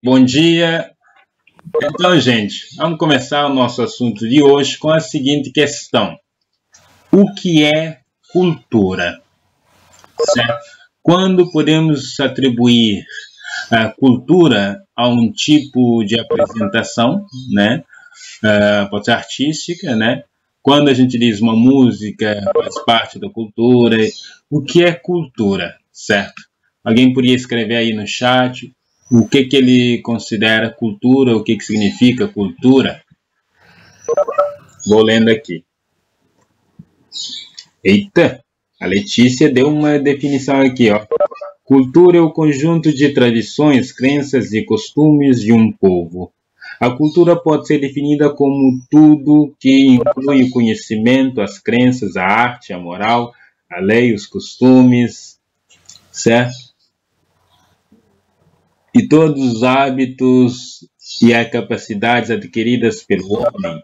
Bom dia. Então, gente, vamos começar o nosso assunto de hoje com a seguinte questão. O que é cultura? Certo? Quando podemos atribuir a cultura a um tipo de apresentação, né? Pode ser artística, né? Quando a gente diz uma música faz parte da cultura, o que é cultura, certo? Alguém poderia escrever aí no chat o que ele considera cultura, o que significa cultura? Vou lendo aqui. Eita, a Letícia deu uma definição aqui, ó. Cultura é o conjunto de tradições, crenças e costumes de um povo. A cultura pode ser definida como tudo que inclui o conhecimento, as crenças, a arte, a moral, a lei, os costumes, certo? E todos os hábitos e as capacidades adquiridas pelo homem,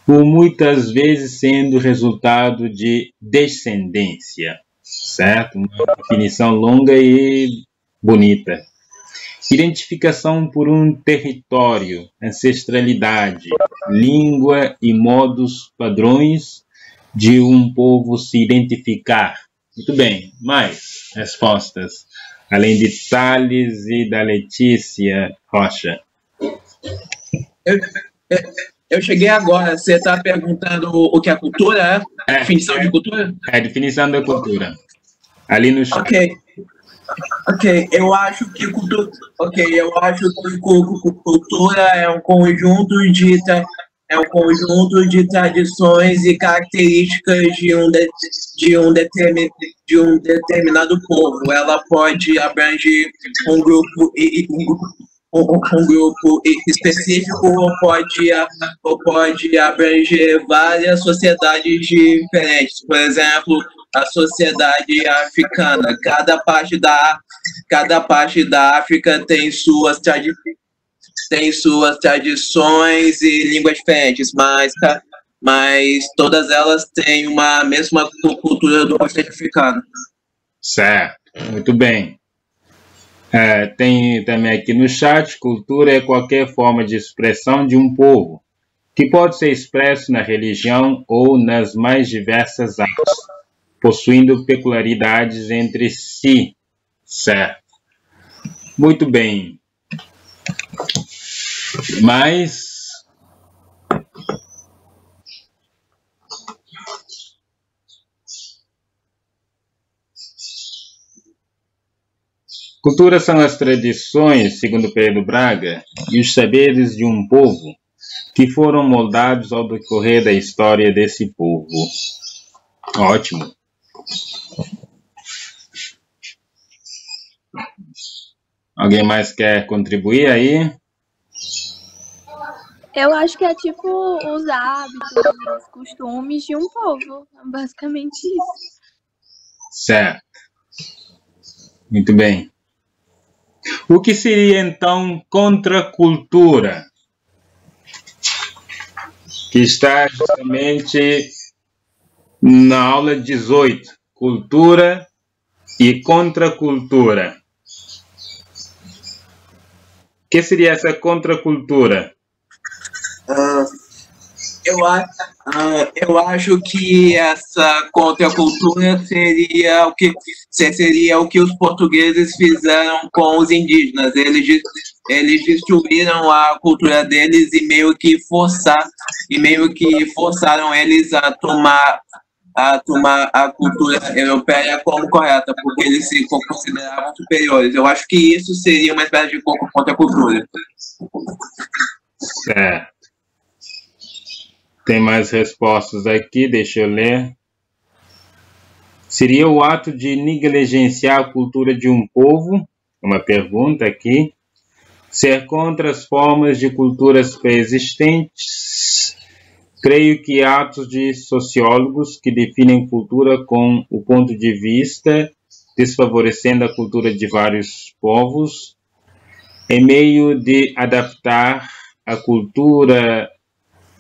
por muitas vezes sendo resultado de descendência, certo? Uma definição longa e bonita. Identificação por um território, ancestralidade, língua e modos padrões de um povo se identificar. Muito bem, mais respostas, além de Thales e da Letícia Rocha. Eu cheguei agora, você está perguntando o que é cultura, é? Definição de cultura? É, definição da cultura. Ali no chat. Ok, eu acho que cultura é um conjunto de tradições e características de um determinado povo. Ela pode abranger um grupo específico ou pode abranger várias sociedades diferentes. Por exemplo, a sociedade africana. Cada parte da África tem suas tradições e línguas diferentes, mas todas elas têm uma mesma cultura do continente africano. Certo, muito bem. Tem também aqui no chat, cultura é qualquer forma de expressão de um povo, que pode ser expresso na religião ou nas mais diversas artes, possuindo peculiaridades entre si, certo? Muito bem. Mas cultura são as tradições, segundo Pedro Braga, e os saberes de um povo que foram moldados ao decorrer da história desse povo. Ótimo. Alguém mais quer contribuir aí? Eu acho que é tipo os hábitos, os costumes de um povo. Basicamente isso. Certo. Muito bem. O que seria então contracultura? Que está justamente na aula 18. Cultura e contracultura. O que seria essa contracultura? Eu acho que essa contracultura seria o que os portugueses fizeram com os indígenas. Eles destruíram a cultura deles e meio que forçaram eles a tomar a cultura europeia como correta, porque eles se consideravam superiores. Eu acho que isso seria uma espécie de contracultura. Certo. Tem mais respostas aqui, deixa eu ler. Seria o ato de negligenciar a cultura de um povo? Uma pergunta aqui. Ser contra as formas de culturas pré-existentes? Creio que atos de sociólogos que definem cultura com o ponto de vista desfavorecendo a cultura de vários povos, em meio de adaptar a cultura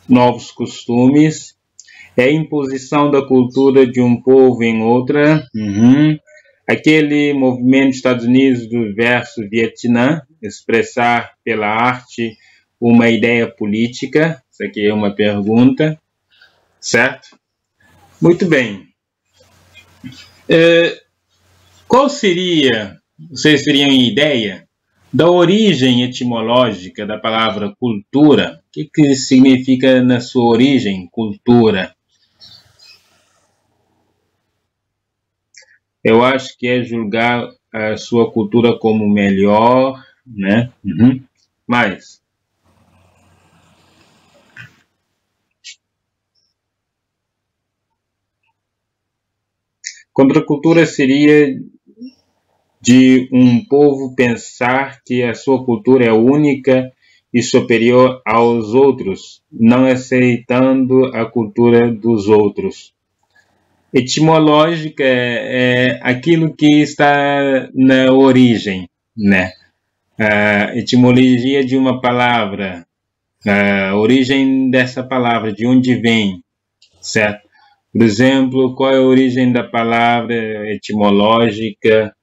novos costumes, é a imposição da cultura de um povo em outra. Aquele movimento dos Estados Unidos versus Vietnã, expressar pela arte uma ideia política? Isso aqui é uma pergunta, certo? Muito bem. Qual seria, vocês teriam ideia da origem etimológica da palavra cultura? O que significa na sua origem cultura? Eu acho que é julgar a sua cultura como melhor, né? Mais. Contracultura seria de um povo pensar que a sua cultura é única e superior aos outros, não aceitando a cultura dos outros. Etimológica é aquilo que está na origem, né? A etimologia de uma palavra, a origem dessa palavra, de onde vem, certo? Por exemplo, qual é a origem da palavra etimológica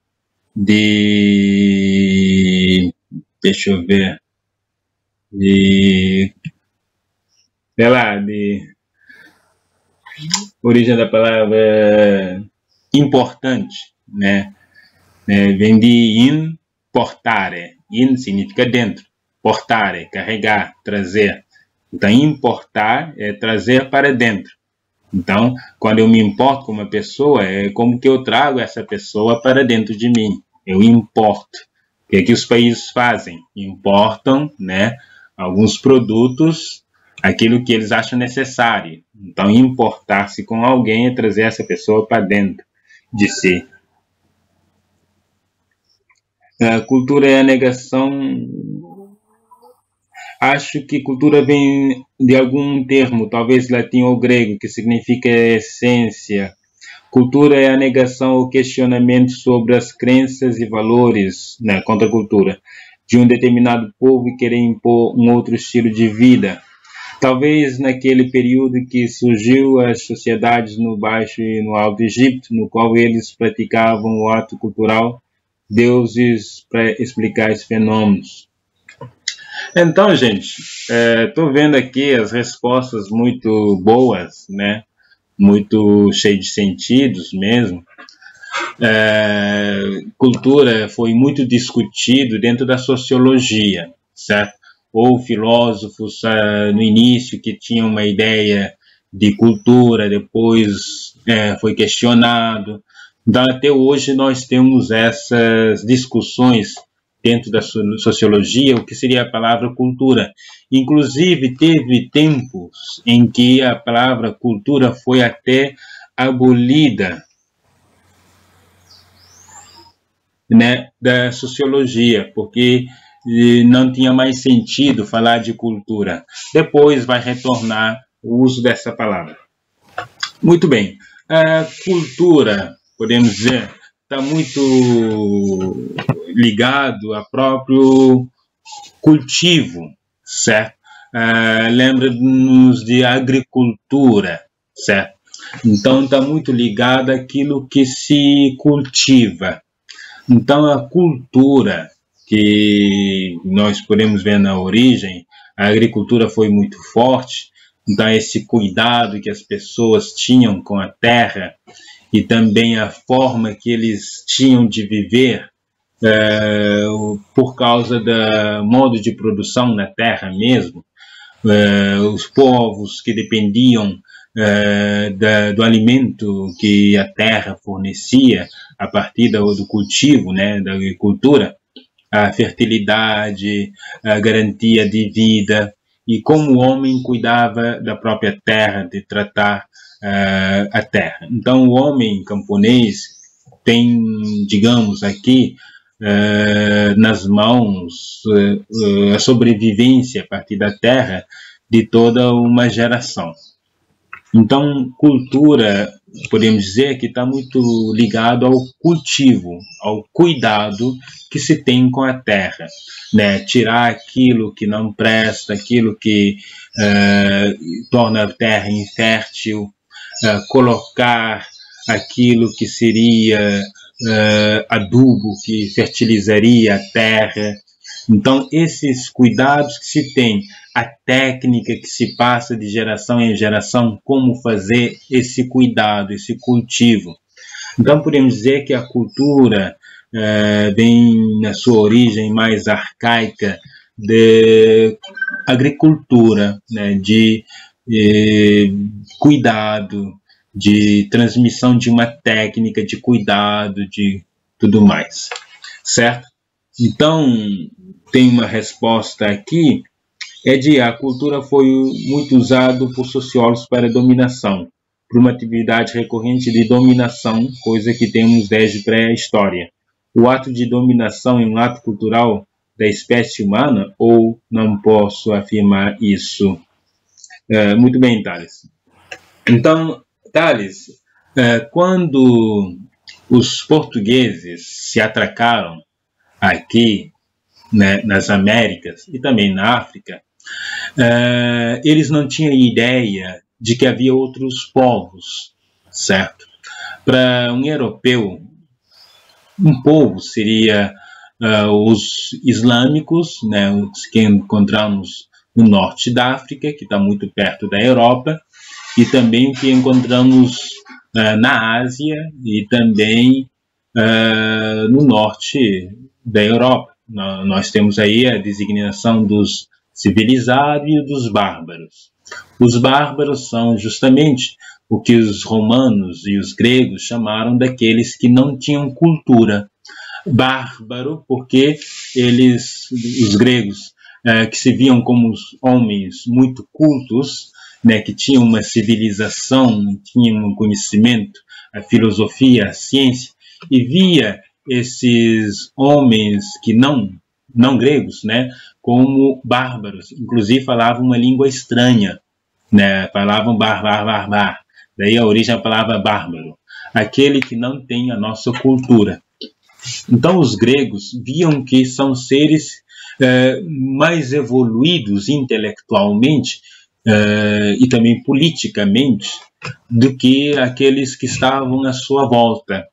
de... Deixa eu ver. Sei lá, de origem da palavra importante, né? Vem de importare. In significa dentro. Portare, carregar, trazer. Então, importar é trazer para dentro. Então, quando eu me importo com uma pessoa, é como que eu trago essa pessoa para dentro de mim. Eu importo. O que é que os países fazem? Importam, né, alguns produtos, aquilo que eles acham necessário. Então, importar-se com alguém é trazer essa pessoa para dentro de si. A cultura é a negação. Acho que cultura vem de algum termo, talvez latim ou grego, que significa essência. Cultura é a negação ou questionamento sobre as crenças e valores, né, contra a cultura, de um determinado povo e querer impor um outro estilo de vida. Talvez naquele período que surgiu as sociedades no Baixo e no Alto Egito, no qual eles praticavam o ato cultural, deuses para explicar esses fenômenos. Então, gente, estou vendo aqui as respostas muito boas, né? Muito cheias de sentidos mesmo. Cultura foi muito discutido dentro da sociologia, certo? Ou filósofos no início que tinham uma ideia de cultura, depois foi questionado. Então, até hoje nós temos essas discussões dentro da sociologia, o que seria a palavra cultura. Inclusive, teve tempos em que a palavra cultura foi até abolida, né, da sociologia, porque não tinha mais sentido falar de cultura. Depois vai retornar o uso dessa palavra. Muito bem. A cultura, podemos dizer, está muito ligado a próprio cultivo, certo? Lembra-nos de agricultura, certo? Então, está muito ligado àquilo que se cultiva. Então, a cultura que nós podemos ver na origem, a agricultura foi muito forte, então esse cuidado que as pessoas tinham com a terra e também a forma que eles tinham de viver por causa do modo de produção na terra mesmo, os povos que dependiam do alimento que a terra fornecia a partir do cultivo, né, da agricultura, a fertilidade, a garantia de vida, e como o homem cuidava da própria terra, de tratar a terra. Então, o homem camponês tem, digamos aqui, nas mãos a sobrevivência a partir da terra de toda uma geração. Então, cultura, podemos dizer que está muito ligado ao cultivo, ao cuidado que se tem com a terra, né? Tirar aquilo que não presta, aquilo que torna a terra infértil, colocar aquilo que seria adubo, que fertilizaria a terra, Então, esses cuidados que se tem, a técnica que se passa de geração em geração, como fazer esse cuidado, esse cultivo. Então, podemos dizer que a cultura vem na sua origem mais arcaica de agricultura, né, de cuidado, de transmissão de uma técnica de cuidado, de tudo mais, certo? Então, tem uma resposta aqui, a cultura foi muito usada por sociólogos para dominação, por uma atividade recorrente de dominação, coisa que temos desde pré-história. O ato de dominação é um ato cultural da espécie humana ou não posso afirmar isso? Muito bem, Thales. Então, Thales, quando os portugueses se atracaram aqui, né, nas Américas e também na África, eles não tinham ideia de que havia outros povos, certo? Para um europeu, um povo seria os islâmicos, né, os que encontramos no norte da África, que está muito perto da Europa, e também o que encontramos na Ásia e também no norte da Europa. Nós temos aí a designação dos civilizados e dos bárbaros. Os bárbaros são justamente o que os romanos e os gregos chamaram daqueles que não tinham cultura. Bárbaro, porque os gregos, que se viam como homens muito cultos, né, que tinham uma civilização, tinham um conhecimento, a filosofia, a ciência, e via esses homens que não gregos, né, como bárbaros, inclusive falavam uma língua estranha, né, falavam bar. Daí a origem da palavra bárbaro, aquele que não tem a nossa cultura. Então os gregos viam que são seres mais evoluídos intelectualmente e também politicamente do que aqueles que estavam à sua volta.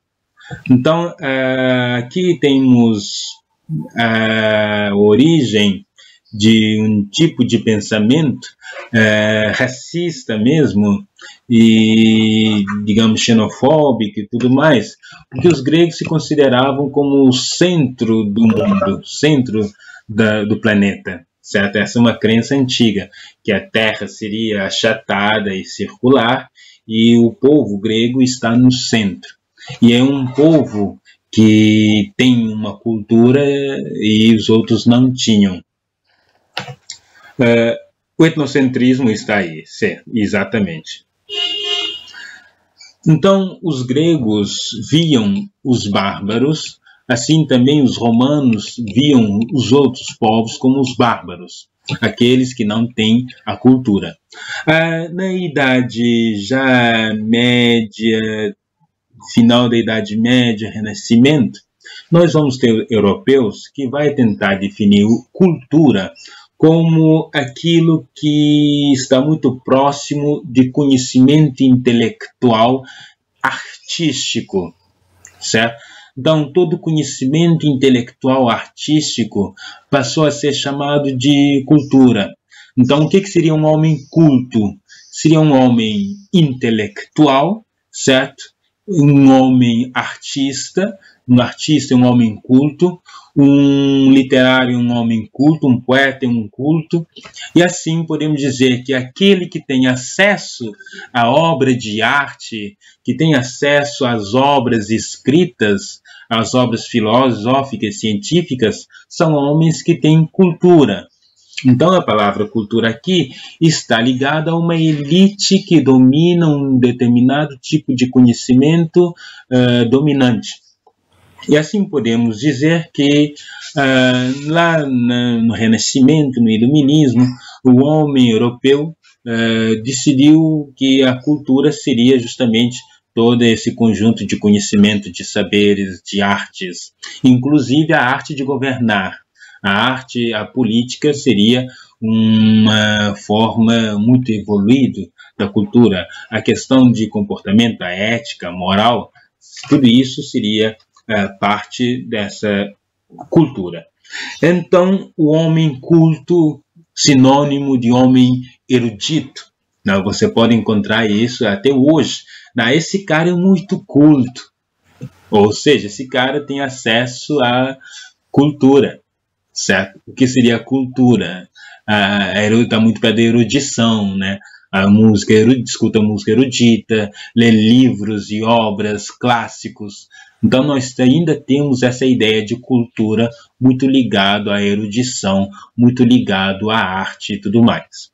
Então, aqui temos a origem de um tipo de pensamento racista mesmo e, digamos, xenofóbico e tudo mais, porque os gregos se consideravam como o centro do mundo, centro do planeta, certo? Essa é uma crença antiga, que a Terra seria achatada e circular e o povo grego está no centro. E é um povo que tem uma cultura e os outros não tinham. O etnocentrismo está aí, certo? Exatamente. Então, os gregos viam os bárbaros, assim também os romanos viam os outros povos como os bárbaros, aqueles que não têm a cultura. Na Idade já Média, final da Idade Média, Renascimento, nós vamos ter europeus que vai tentar definir cultura como aquilo que está muito próximo de conhecimento intelectual artístico, certo? Então, todo conhecimento intelectual artístico passou a ser chamado de cultura. Então, o que seria um homem culto? Seria um homem intelectual, certo? Um homem artista, um artista é um homem culto, um literário é um homem culto, um poeta é um culto, e assim podemos dizer que aquele que tem acesso à obra de arte, que tem acesso às obras escritas, às obras filosóficas, científicas, são homens que têm cultura. Então, a palavra cultura aqui está ligada a uma elite que domina um determinado tipo de conhecimento dominante. E assim podemos dizer que lá no Renascimento, no Iluminismo, o homem europeu decidiu que a cultura seria justamente todo esse conjunto de conhecimento, de saberes, de artes, inclusive a arte de governar. A política seria uma forma muito evoluída da cultura. A questão de comportamento, a ética, a moral, tudo isso seria parte dessa cultura. Então, o homem culto, sinônimo de homem erudito. Não, você pode encontrar isso até hoje. Não, esse cara é muito culto. Ou seja, esse cara tem acesso à cultura, certo? O que seria a cultura? Está muito perto da erudição, né? A música, escuta música erudita, lê livros e obras clássicos. Então, nós ainda temos essa ideia de cultura muito ligado à erudição, muito ligado à arte e tudo mais.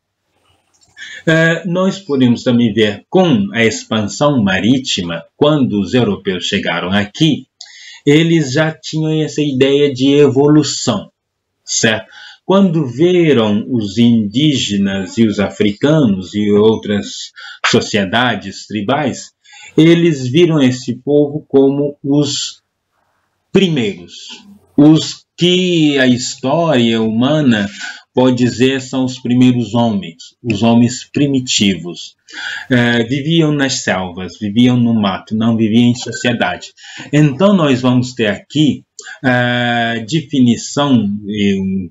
Nós podemos também ver com a expansão marítima, quando os europeus chegaram aqui, eles já tinham essa ideia de evolução, certo? Quando viram os indígenas e os africanos e outras sociedades tribais, eles viram esse povo como os primeiros, os que a história humana pode dizer são os primeiros homens, os homens primitivos. Viviam nas selvas, viviam no mato, não viviam em sociedade. Então, nós vamos ter aqui a definição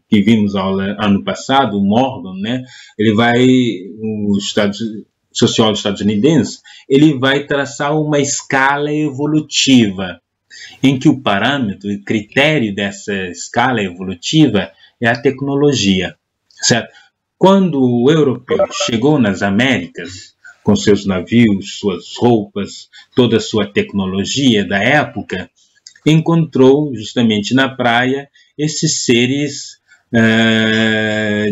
que vimos ano passado, o Morgan, né? O sociólogo estadunidense, ele vai traçar uma escala evolutiva, em que o parâmetro, o critério dessa escala evolutiva é a tecnologia, certo? Quando o europeu chegou nas Américas, com seus navios, suas roupas, toda a sua tecnologia da época, encontrou justamente na praia esses seres,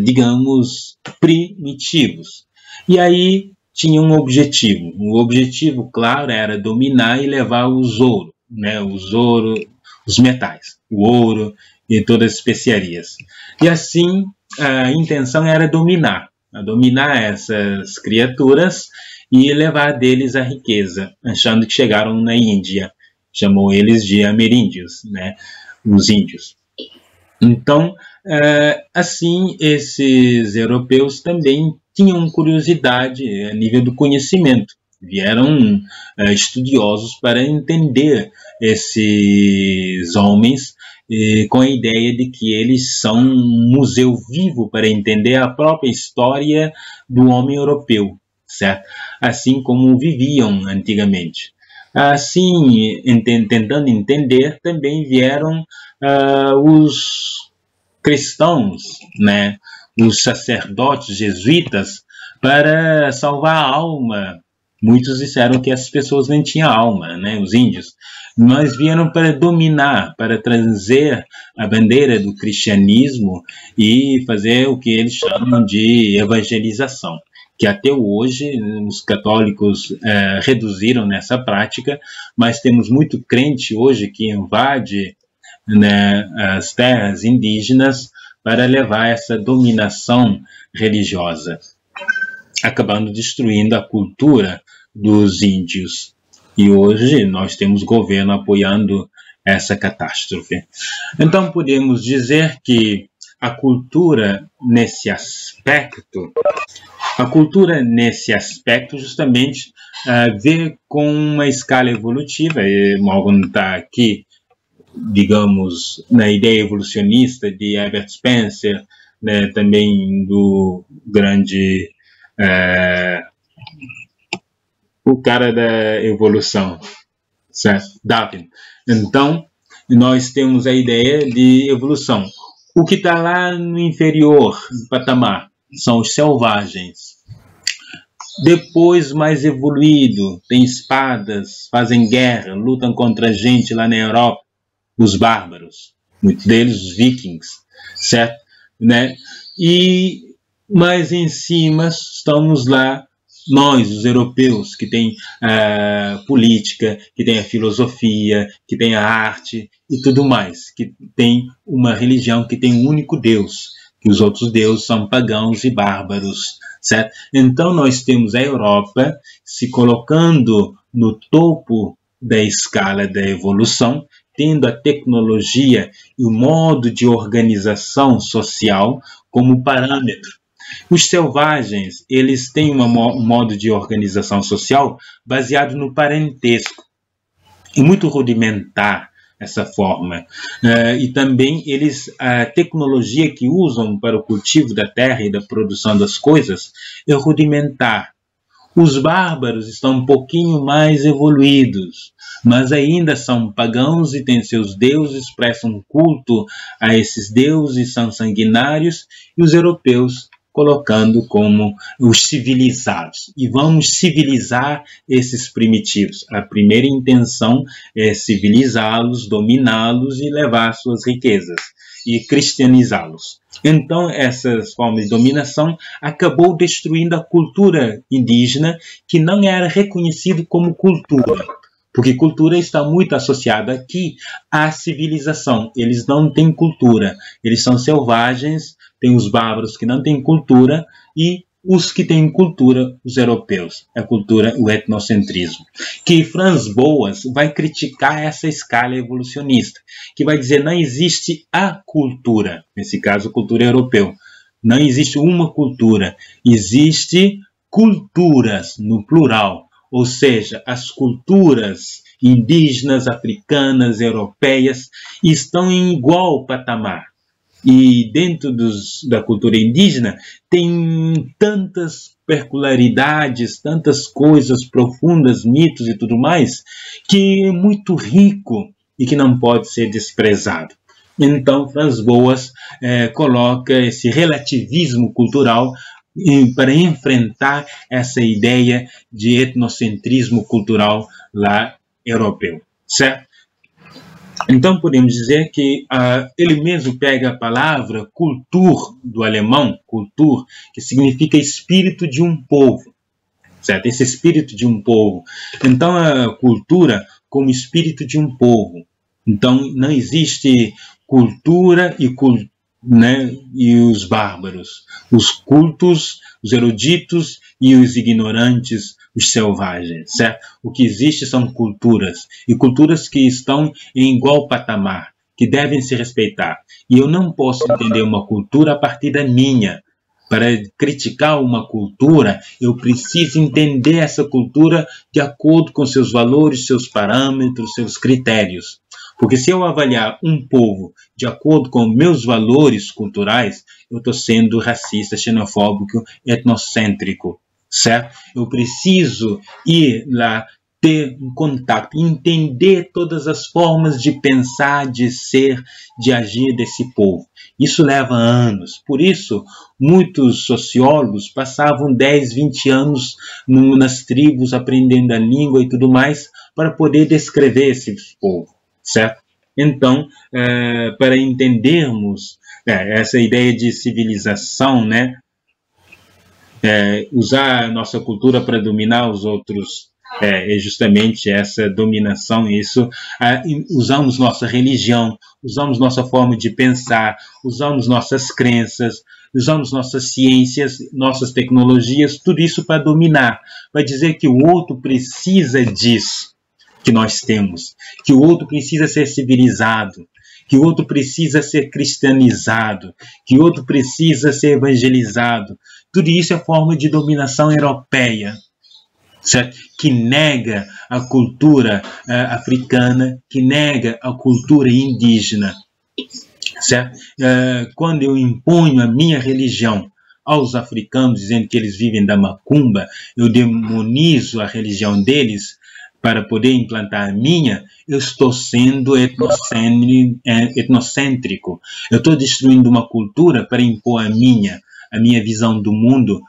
digamos, primitivos. E aí tinha um objetivo. O objetivo, claro, era dominar e levar os ouro, né? Os metais, o ouro e todas as especiarias. E assim, a intenção era dominar essas criaturas e levar deles a riqueza, achando que chegaram na Índia. Chamou eles de ameríndios, né? Os índios. Então, assim, esses europeus também tinham curiosidade a nível do conhecimento. Vieram estudiosos para entender esses homens com a ideia de que eles são um museu vivo para entender a própria história do homem europeu, certo? Assim como viviam antigamente. Assim, tentando entender, também vieram os cristãos, né? Os sacerdotes jesuítas, para salvar a alma. Muitos disseram que essas pessoas nem tinham alma, né? Os índios. Mas vieram para dominar, para trazer a bandeira do cristianismo e fazer o que eles chamam de evangelização, que até hoje os católicos reduziram nessa prática, mas temos muito crente hoje que invade, né, as terras indígenas para levar essa dominação religiosa, acabando destruindo a cultura dos índios. E hoje nós temos governo apoiando essa catástrofe. Então podemos dizer que a cultura nesse aspecto justamente vê com uma escala evolutiva, e Morgan está aqui, digamos, na ideia evolucionista de Herbert Spencer, né, também do grande o cara da evolução, certo? Darwin. Então, nós temos a ideia de evolução. O que está lá no inferior patamar são os selvagens. Depois, mais evoluído, tem espadas, fazem guerra, lutam contra a gente lá na Europa, os bárbaros, muitos deles os vikings, certo? Né? E mais em cima estamos lá nós, os europeus, que tem a política, que tem a filosofia, que tem a arte e tudo mais, que tem uma religião que tem um único Deus, que os outros deuses são pagãos e bárbaros, certo? Então nós temos a Europa se colocando no topo da escala da evolução, tendo a tecnologia e o modo de organização social como parâmetro. Os selvagens, eles têm um modo de organização social baseado no parentesco, e muito rudimentar, essa forma. E também a tecnologia que usam para o cultivo da terra e da produção das coisas é rudimentar. Os bárbaros estão um pouquinho mais evoluídos, mas ainda são pagãos e têm seus deuses, prestam culto a esses deuses, são sanguinários, e os europeus colocando como os civilizados. E vamos civilizar esses primitivos. A primeira intenção é civilizá-los, dominá-los e levar suas riquezas e cristianizá-los. Então, essas formas de dominação acabou destruindo a cultura indígena, que não era reconhecido como cultura, porque cultura está muito associada aqui à civilização. Eles não têm cultura, eles são selvagens, tem os bárbaros que não têm cultura e os que têm cultura, os europeus, a cultura, o etnocentrismo. Que Franz Boas vai criticar essa escala evolucionista, que vai dizer não existe a cultura, nesse caso, cultura europeu. Não existe uma cultura, existe culturas no plural, ou seja, as culturas indígenas, africanas, europeias estão em igual patamar. E dentro da cultura indígena tem tantas peculiaridades, tantas coisas profundas, mitos e tudo mais, que é muito rico e que não pode ser desprezado. Então, Franz Boas coloca esse relativismo cultural para enfrentar essa ideia de etnocentrismo cultural lá europeu, certo? Então, podemos dizer que ele mesmo pega a palavra Kultur, do alemão, Kultur, que significa espírito de um povo, certo? Esse espírito de um povo. Então, a cultura como espírito de um povo. Então, não existe cultura e os bárbaros, os cultos, os eruditos e os ignorantes, os selvagens, certo? O que existe são culturas, e culturas que estão em igual patamar, que devem se respeitar. E eu não posso entender uma cultura a partir da minha. Para criticar uma cultura, eu preciso entender essa cultura de acordo com seus valores, seus parâmetros, seus critérios. Porque se eu avaliar um povo de acordo com meus valores culturais, eu estou sendo racista, xenofóbico, etnocêntrico, certo? Eu preciso ir lá, ter um contato, entender todas as formas de pensar, de ser, de agir desse povo. Isso leva anos. Por isso, muitos sociólogos passavam 10, 20 anos nas tribos, aprendendo a língua e tudo mais, para poder descrever esse povo, certo? Então, para entendermos essa ideia de civilização, né? Usar a nossa cultura para dominar os outros, é justamente essa dominação. Isso, usamos nossa religião, usamos nossa forma de pensar, usamos nossas crenças, usamos nossas ciências, nossas tecnologias, tudo isso para dominar, para dizer que o outro precisa disso que nós temos, que o outro precisa ser civilizado, que o outro precisa ser cristianizado, que o outro precisa ser evangelizado. Tudo isso é forma de dominação europeia, certo? Que nega a cultura africana, que nega a cultura indígena, certo? Quando eu imponho a minha religião aos africanos, dizendo que eles vivem da macumba, eu demonizo a religião deles para poder implantar a minha, eu estou sendo etnocêntrico. Eu estou destruindo uma cultura para impor a minha visão do mundo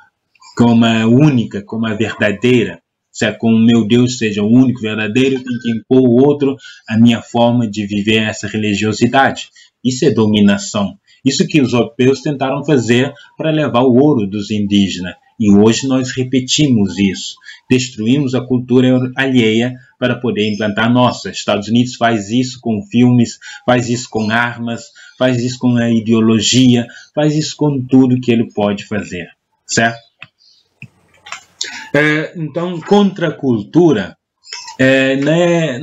como a única, como a verdadeira. Se como o meu Deus seja o único verdadeiro, eu tenho que impor o outro a minha forma de viver essa religiosidade. Isso é dominação. Isso que os europeus tentaram fazer para levar o ouro dos indígenas. E hoje nós repetimos isso. Destruímos a cultura alheia para poder implantar a nossa. Estados Unidos faz isso com filmes, faz isso com armas, faz isso com a ideologia, faz isso com tudo que ele pode fazer, certo? Então, contra a cultura,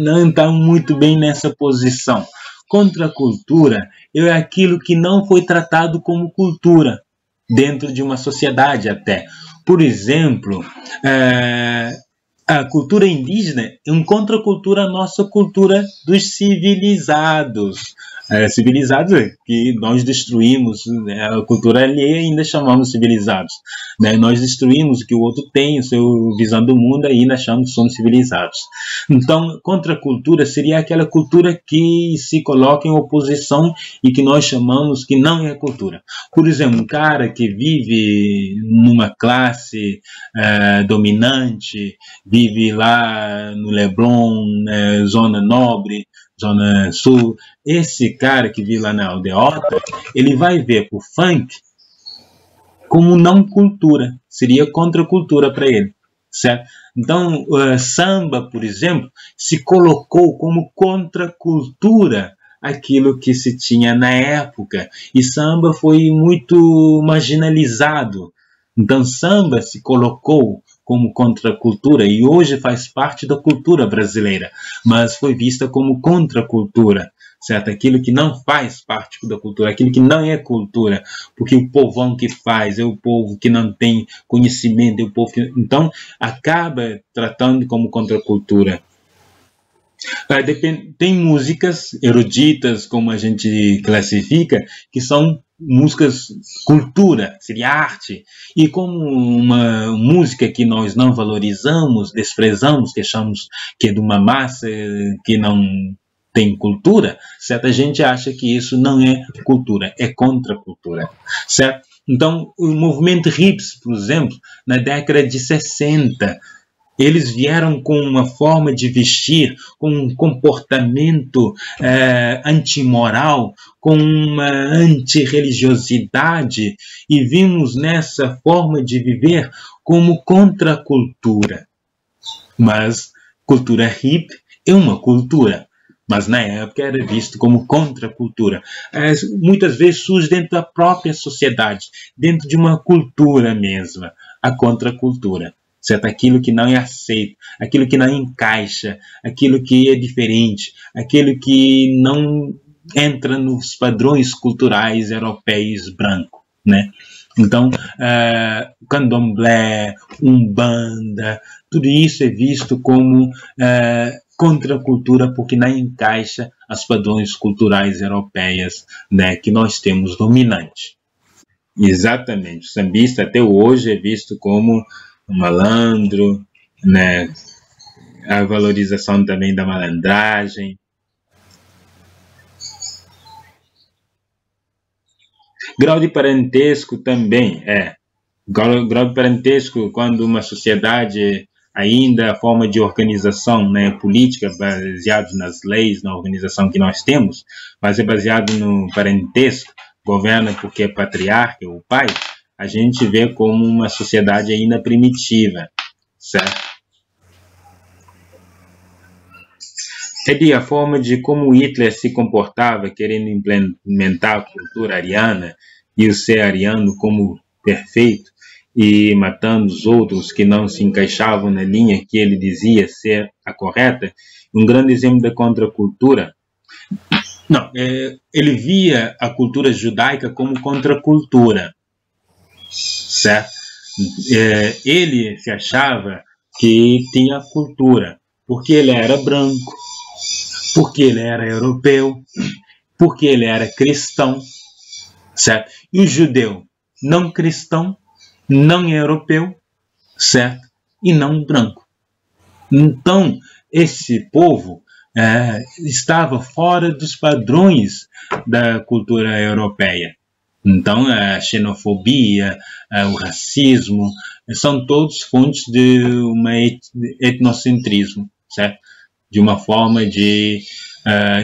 não está muito bem nessa posição. Contra a cultura é aquilo que não foi tratado como cultura dentro de uma sociedade até. Por exemplo, A cultura indígena é uma contracultura à nossa cultura dos civilizados. Civilizados que nós destruímos, né? A cultura alheia ainda chamamos civilizados. Né? Nós destruímos o que o outro tem, a sua visão do mundo, e ainda achamos que somos civilizados. Então, contracultura seria aquela cultura que se coloca em oposição e que nós chamamos que não é cultura. Por exemplo, um cara que vive numa classe dominante, vive lá no Leblon, zona nobre, zona sul, esse cara que vive lá na aldeota, ele vai ver o funk como não cultura, seria contracultura para ele, certo? Então, samba, por exemplo, se colocou como contracultura aquilo que se tinha na época, e samba foi muito marginalizado. Então, samba se colocou como contracultura e hoje faz parte da cultura brasileira, mas foi vista como contracultura, certo? Aquilo que não faz parte da cultura, aquilo que não é cultura, porque o povão que faz é o povo que não tem conhecimento, é o povo que... Então, acaba tratando como contracultura. Tem músicas eruditas, como a gente classifica, que são músicas cultura, seria arte, e como uma música que nós não valorizamos, desprezamos, que achamos que é de uma massa que não tem cultura, certa gente acha que isso não é cultura, é contracultura, certo? Então, o movimento hips, por exemplo, na década de 60, eles vieram com uma forma de vestir, com um comportamento antimoral, com uma antirreligiosidade, e vimos nessa forma de viver como contracultura. Mas cultura hip é uma cultura, mas na época era visto como contracultura. Muitas vezes surge dentro da própria sociedade, dentro de uma cultura mesma, a contracultura. Certo? Aquilo que não é aceito, aquilo que não encaixa, aquilo que é diferente, aquilo que não entra nos padrões culturais europeus brancos, né? Então, candomblé, umbanda, tudo isso é visto como contracultura porque não encaixa aos padrões culturais europeus, né, que nós temos dominante. Exatamente. O sambista até hoje é visto como um malandro, né? A valorização também da malandragem. Grau de parentesco também grau de parentesco quando uma sociedade ainda a forma de organização, né, política baseado nas leis, na organização que nós temos, mas é baseado no parentesco, governa porque é patriarca, o pai, a gente vê como uma sociedade ainda primitiva, certo? E a forma de como Hitler se comportava, querendo implementar a cultura ariana e o ser ariano como perfeito, e matando os outros que não se encaixavam na linha que ele dizia ser a correta, um grande exemplo da contracultura. Não, ele via a cultura judaica como contracultura, certo? Ele se achava que tinha cultura, porque ele era branco, porque ele era europeu, porque ele era cristão, certo? E o judeu não cristão, não europeu, certo? E não branco. Então, esse povo estava fora dos padrões da cultura europeia. Então, a xenofobia, o racismo, são todos fontes de um etnocentrismo, certo? De uma forma de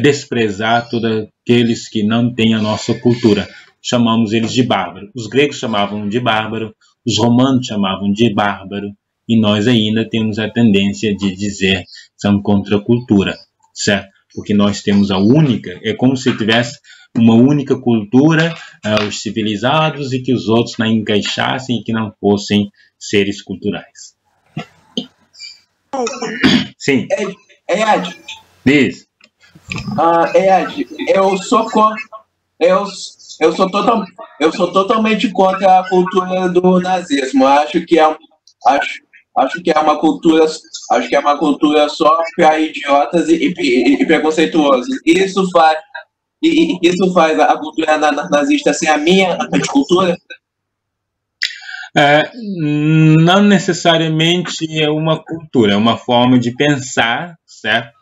desprezar todos aqueles que não têm a nossa cultura. Chamamos eles de bárbaro. Os gregos chamavam de bárbaro, os romanos chamavam de bárbaro, e nós ainda temos a tendência de dizer que são contracultura, certo? Porque nós temos a única, é como se tivesse uma única cultura, os civilizados, e que os outros não encaixassem e que não fossem seres culturais. Sim. Ed. Diz. Ed, eu sou totalmente contra a cultura do nazismo. Acho que é uma cultura Acho que é uma cultura só para idiotas e preconceituosos. Isso faz a cultura nazista ser a minha anticultura? Não necessariamente é uma cultura, é uma forma de pensar, certo?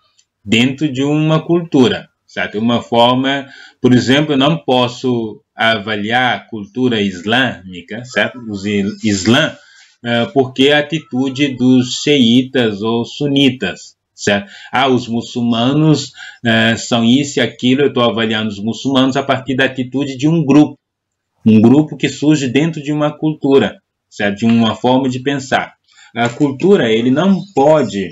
Dentro de uma cultura, certo? Uma forma, por exemplo, eu não posso avaliar a cultura islâmica, certo? Os islã, porque a atitude dos xiitas ou sunitas, certo? Os muçulmanos são isso e aquilo, eu estou avaliando os muçulmanos a partir da atitude de um grupo que surge dentro de uma cultura, certo? De uma forma de pensar. A cultura, ele não pode,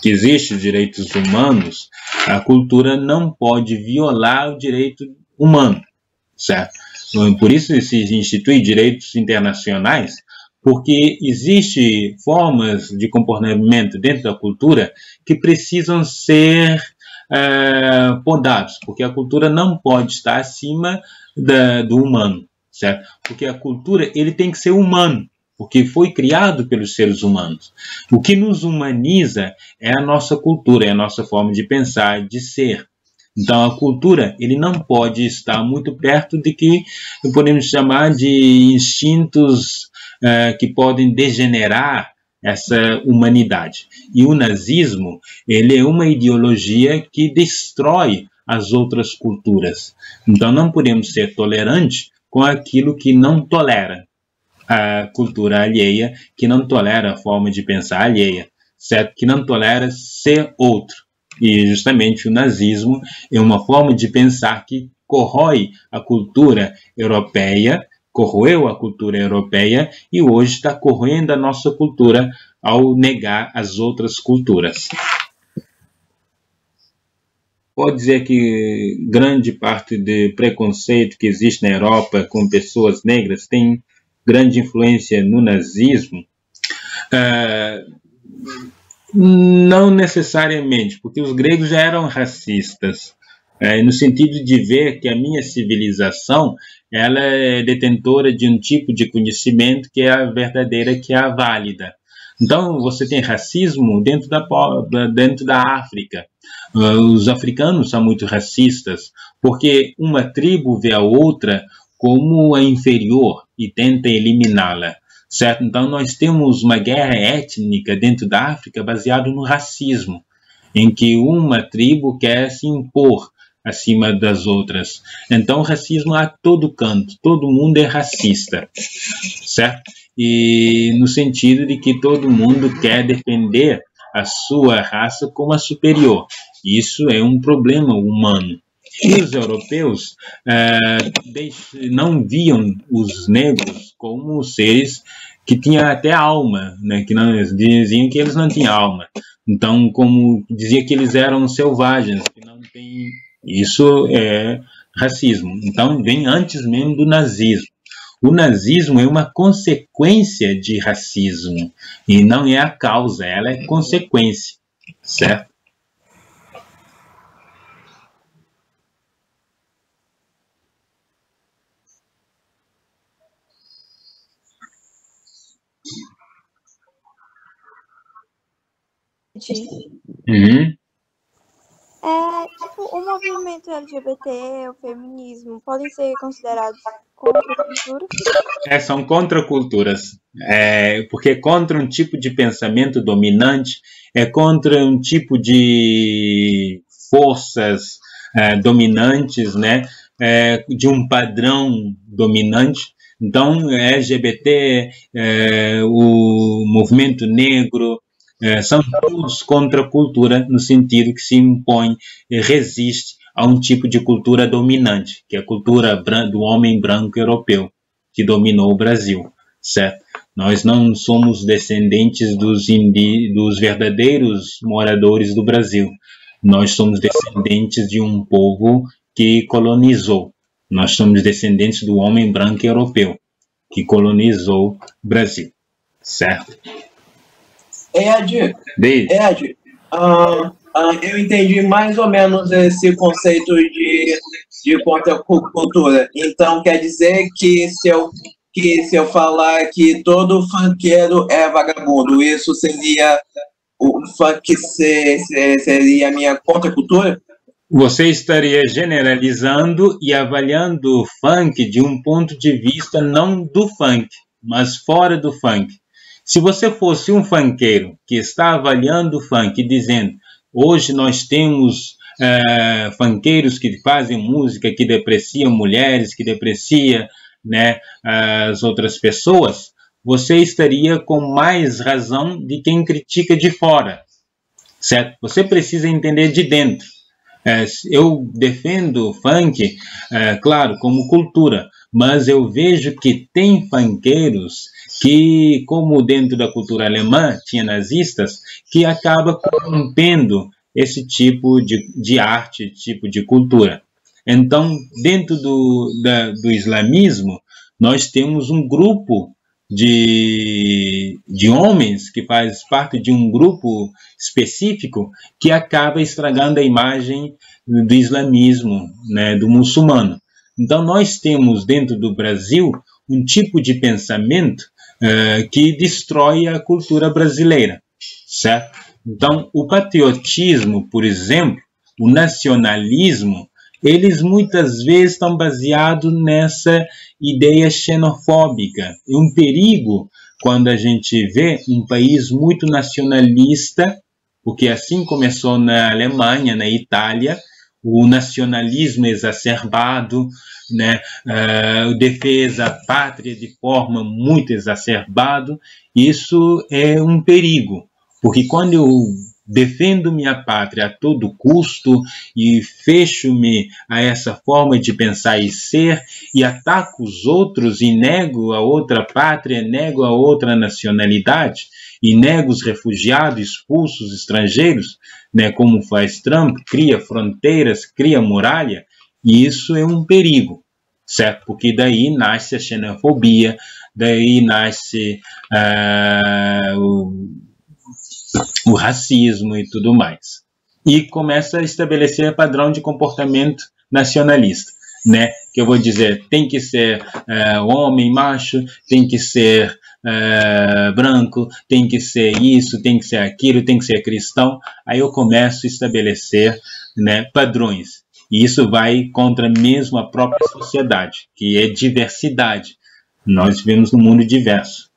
que existem direitos humanos, a cultura não pode violar o direito humano, certo? Por isso se institui direitos internacionais, porque existem formas de comportamento dentro da cultura que precisam ser podados, porque a cultura não pode estar acima do humano, certo? Porque a cultura, ele tem que ser humano, porque foi criado pelos seres humanos. O que nos humaniza é a nossa cultura, é a nossa forma de pensar, de ser. Então, a cultura, ele não pode estar muito perto de que podemos chamar de instintos que podem degenerar essa humanidade. E o nazismo, ele é uma ideologia que destrói as outras culturas. Então, não podemos ser tolerantes com aquilo que não tolera a cultura alheia, que não tolera a forma de pensar alheia, certo? Que não tolera ser outro. E justamente o nazismo é uma forma de pensar que corrói a cultura europeia, corroeu a cultura europeia e hoje está corroendo a nossa cultura ao negar as outras culturas. Pode dizer que grande parte do preconceito que existe na Europa com pessoas negras tem grande influência no nazismo? Não necessariamente, porque os gregos já eram racistas, no sentido de ver que a minha civilização ela é detentora de um tipo de conhecimento que é a verdadeira, que é a válida. Então, você tem racismo dentro da África. Os africanos são muito racistas, porque uma tribo vê a outra como a inferior e tenta eliminá-la, certo? Então, nós temos uma guerra étnica dentro da África baseada no racismo, em que uma tribo quer se impor acima das outras. Então, o racismo a todo canto, todo mundo é racista, certo? E no sentido de que todo mundo quer defender a sua raça como a superior. Isso é um problema humano. E os europeus não viam os negros como seres que tinham até alma, né? Que não, diziam que eles não tinham alma. Então, como dizia que eles eram selvagens, que não tem. Isso é racismo. Então, vem antes mesmo do nazismo. O nazismo é uma consequência de racismo e não é a causa, ela é consequência, certo? Uhum. Tipo, o movimento LGBT, o feminismo, podem ser considerados contracultura? São contraculturas, porque é contra um tipo de pensamento dominante, é contra um tipo de forças dominantes, né, de um padrão dominante. Então, LGBT, o movimento negro, são todos contra a cultura, no sentido que se impõe e resiste a um tipo de cultura dominante, que é a cultura do homem branco europeu, que dominou o Brasil, certo? Nós não somos descendentes dos verdadeiros moradores do Brasil. Nós somos descendentes de um povo que colonizou. Nós somos descendentes do homem branco europeu, que colonizou o Brasil, certo? Ed, eu entendi mais ou menos esse conceito de contracultura. Então, quer dizer que se eu que se eu falar que todo funkeiro é vagabundo, isso seria o funk seria a minha contracultura? Você estaria generalizando e avaliando o funk de um ponto de vista não do funk, mas fora do funk. Se você fosse um funkeiro que está avaliando o funk, dizendo, hoje nós temos funkeiros que fazem música que deprecia mulheres, que deprecia, né, as outras pessoas, você estaria com mais razão de quem critica de fora, certo? Você precisa entender de dentro. Eu defendo o funk, claro, como cultura, mas eu vejo que tem funkeiros que, como dentro da cultura alemã, tinha nazistas, que acaba corrompendo esse tipo de arte, tipo de cultura. Então, dentro do islamismo, nós temos um grupo de homens que faz parte de um grupo específico que acaba estragando a imagem do islamismo, né, do muçulmano. Então, nós temos dentro do Brasil um tipo de pensamento que destrói a cultura brasileira, certo? Então, o patriotismo, por exemplo, o nacionalismo, eles muitas vezes estão baseados nessa ideia xenofóbica. É um perigo quando a gente vê um país muito nacionalista, porque assim começou na Alemanha, na Itália, o nacionalismo exacerbado, né, defesa à pátria de forma muito exacerbada. Isso é um perigo, porque quando eu defendo minha pátria a todo custo e fecho-me a essa forma de pensar e ser e ataco os outros e nego a outra pátria, nego a outra nacionalidade e nego os refugiados, expulsos, estrangeiros, né, como faz Trump, cria fronteiras, cria muralha, e isso é um perigo, certo? Porque daí nasce a xenofobia, daí nasce o racismo e tudo mais. E começa a estabelecer padrão de comportamento nacionalista, né? Que eu vou dizer, tem que ser homem, macho, tem que ser branco, tem que ser isso, tem que ser aquilo, tem que ser cristão. Aí eu começo a estabelecer, né, padrões. E isso vai contra mesmo a própria sociedade, que é diversidade. Nós vivemos num mundo diverso.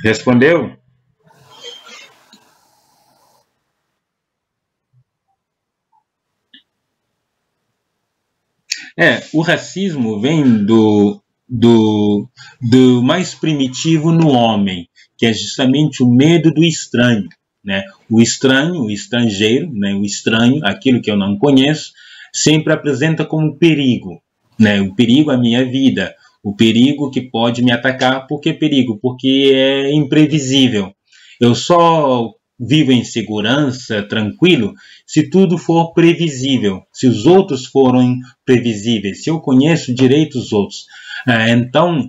Respondeu? O racismo vem do mais primitivo no homem, que é justamente o medo do estranho, né? O estranho, o estrangeiro, né? O estranho, aquilo que eu não conheço, sempre apresenta como perigo, né? O perigo à minha vida, o perigo que pode me atacar. Por que perigo? Porque é imprevisível. Eu só vivo em segurança, tranquilo, se tudo for previsível, se os outros forem previsíveis, se eu conheço direito os outros. Então,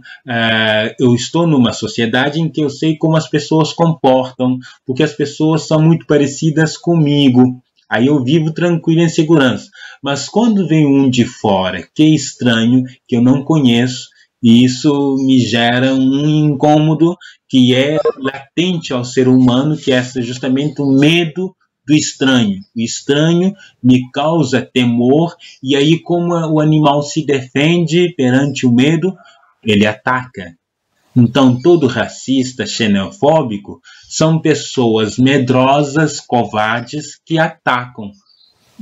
eu estou numa sociedade em que eu sei como as pessoas comportam, porque as pessoas são muito parecidas comigo. Aí eu vivo tranquilo em segurança. Mas quando vem um de fora, que é estranho, que eu não conheço, e isso me gera um incômodo que é latente ao ser humano, que é justamente o medo do estranho. O estranho me causa temor, e aí como o animal se defende perante o medo, ele ataca. Então, todo racista, xenofóbico, são pessoas medrosas, covardes, que atacam.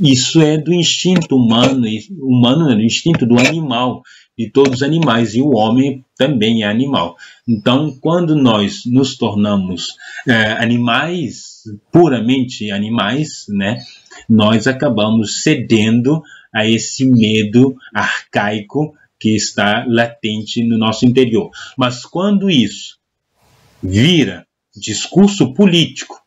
Isso é do instinto humano, do instinto do animal, de todos os animais, e o homem também é animal. Então, quando nós nos tornamos animais, puramente animais, né, nós acabamos cedendo a esse medo arcaico que está latente no nosso interior. Mas quando isso vira discurso político,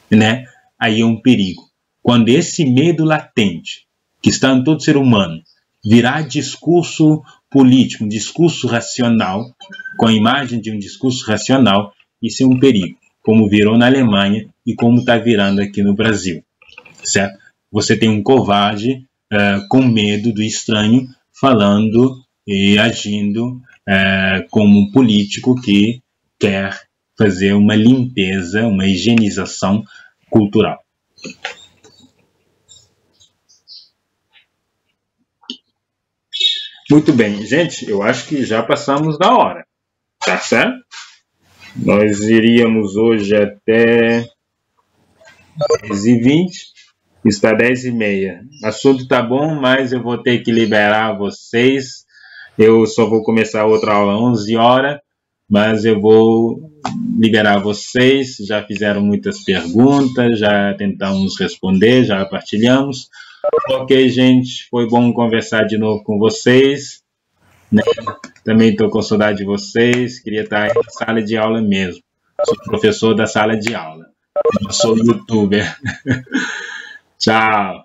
né, aí é um perigo. Quando esse medo latente, que está em todo ser humano, virar discurso político, um discurso racional, com a imagem de um discurso racional, isso é um perigo, como virou na Alemanha e como está virando aqui no Brasil, certo? Você tem um covarde com medo do estranho, falando e agindo como um político que quer fazer uma limpeza, uma higienização cultural. Muito bem, gente, eu acho que já passamos da hora, tá certo? Nós iríamos hoje até 10h20, está 10h30. O assunto tá bom, mas eu vou ter que liberar vocês. Eu só vou começar outra aula às 11 horas, mas eu vou liberar vocês. Já fizeram muitas perguntas, já tentamos responder, já partilhamos. Ok, gente, foi bom conversar de novo com vocês, né? Também estou com saudade de vocês, queria estar em sala de aula mesmo. Sou professor da sala de aula, não sou youtuber. Tchau.